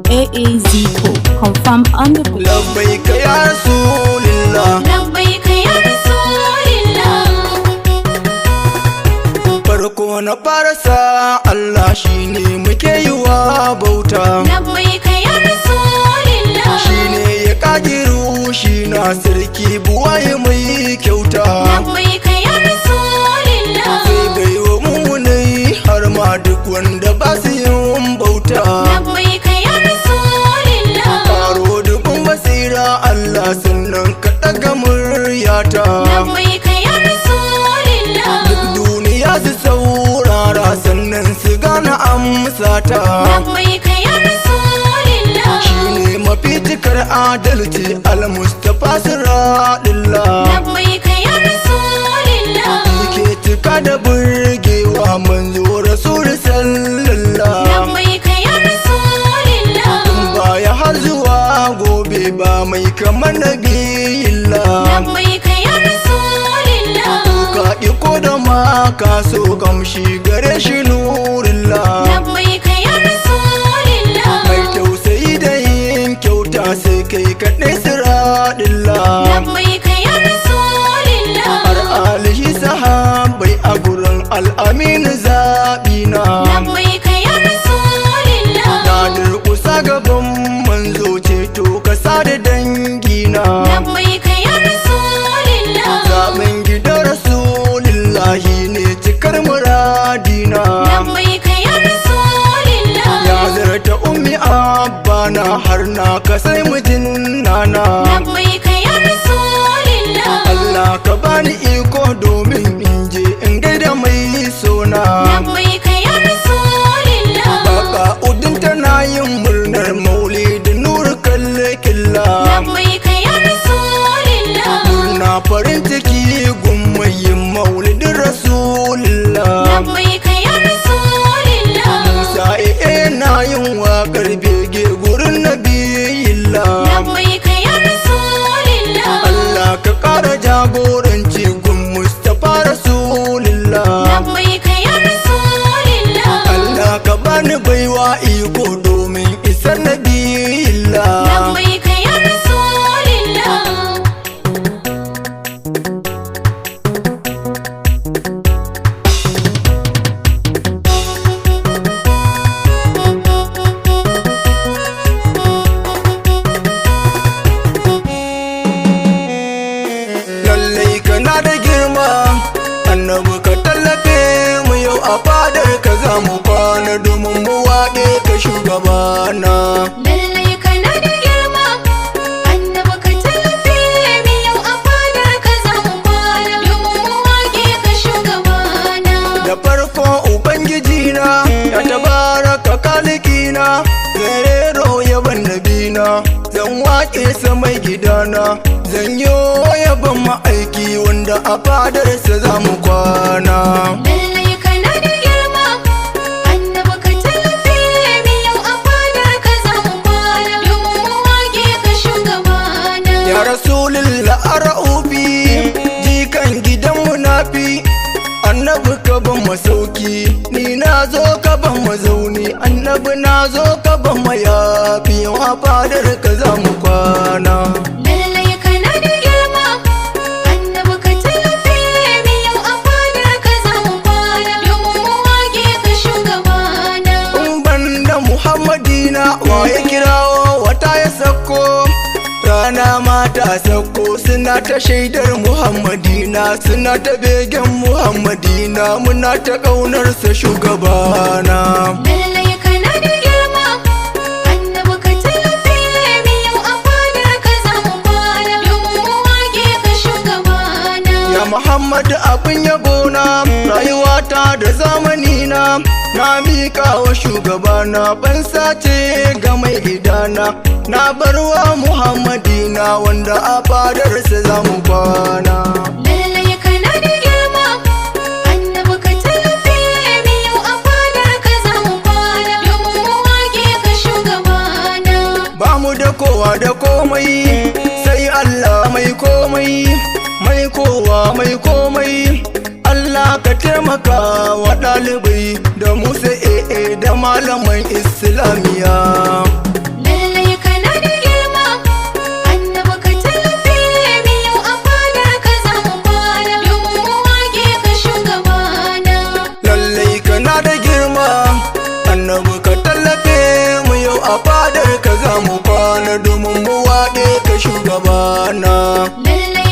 AAZO confirm on the book. Labbaika ya Rasulillah, labbaika ya Rasulillah. farko na farasa Allah shine muke yi wa bauta. Labbaika ya Rasulillah, Shine ya kajiru shi na sarki buwaye mai kyauta. labbaika ya Rasulillah, Sai baiwa mummunai har ma duk wanda ba su yin bauta. labbaika ya Rasulillah, Karo dubin basira Allah sannan ka ɗaga muryata. labbaika ya Rasulillah, Duk duniya su saurara sannan su gane amsata. labbaika ya Rasulillah, Shine mafi cikar adalci al-Mustapha Siradillah. labbaika ya Rasulillah, Ke cika da burgewa manzo Rasul sallallah. labbaika ya Rasulillah, Baya har zuwa gobe ba mai kamar nabiyillah. labbaika ya Rasulillah, Ka iko da ma ka so kamshi gare shi nurillah. labbaika ya Rasulillah, Mai tausayi da yin kyauta sai kai kaɗai siradillah. labbaika ya Rasulillah, Har alihi sahabai a gurin al'amin zaɓina. labbaika ya Rasulillah, Na durƙusa gaban manzo ceto ka sada dangina. labbaika ya Rasulillah, Zaɓen gidan rasulillahi ne cikar muradina. labbaika ya Rasulillah, Ya zarta ummi abbana har na kasai mijin nana. labbaika ya Rasulillah, Allah ka bani iko domin in je in gaida mai sona. labbaika ya Rasulillah, Baka udin tana yin murnar maulidin nur kalle killa. labbaika ya Rasulillah, Murna farin ciki gummayin maulidin rasulillah. labbaika ya Rasulillah, Sa'i'e na yin waƙar bege gurin nabiyillah. labbaika ya Rasulillah, Allah ka ƙara jagoranci gun Mustapha rasulillah. labbaika ya Rasulillah, Allah ka bani baiwa iko domin isar nabiyillah. labbaika ya Rasulillah. Lallai kana da girma annabi ka tallafe mu yau a fadar ka za mu kwana domin mu waƙe ka shugabana. Lallai kana da girma, annabi ka tallafe mu yau a fadar ka za mu kwana domin mu waƙe ka shugabana. Da farko ubangiji na ya tabaraka kalikina zarero yaban nabina zan waƙe sa mai gidana zan yo yaban ma'aiki wanda a fadarsa za mu kwana. Lallai kana da girma, annabi ka tallafe mu yau a fadar ka za mu kwana domin mu waƙe ka shugabana. Ya rasulillah ara'ufi jikan gidan munafi annabi ka ban masauki ni na zo ka ban mazauni annabi na zo ka ban mayafi wa fadar ka za mu kwana. Lallai kana da girma, annabi ka tallafe mu yau a fadar ka za mu kwana domin mu waƙe ka shugabana. In ban da muhammadina wa ya kirawo wata ya sako rana mata sako suna ta shaidar muhammadina suna ta begen muhammadina muna ta ƙaunarsa shugabana. Lallai kana da girma, annabi ka tallafe mu yau a fadar ka za mu kwana domin mu waƙe ka shugabana. Ya Muhammad abin yabona rayuwata da zamanina na miƙa wa shugabana ban sace ga mai idana na barwa muhammadina wanda a fadarsa za mu kwana. Lallai kana da girma, annabi ka tallafe mu yau a fadar ka za mu kwana domin mu waƙe ka shugabana. Ba mu da kowa da komai sai Allah mai komai mai kowa mai komai Allah ka taimaka wa ɗalibai da musa da malaman islamiya. Lallai kana da girma, annabi ka tallafe mu yau a fadar ka za mu kwana domin mu wage ka shugabana. Lallai kana da girma, annabi ka tallafe mu yau a fadar ka za mu kwana domin mu wage ka shugabana. Lallai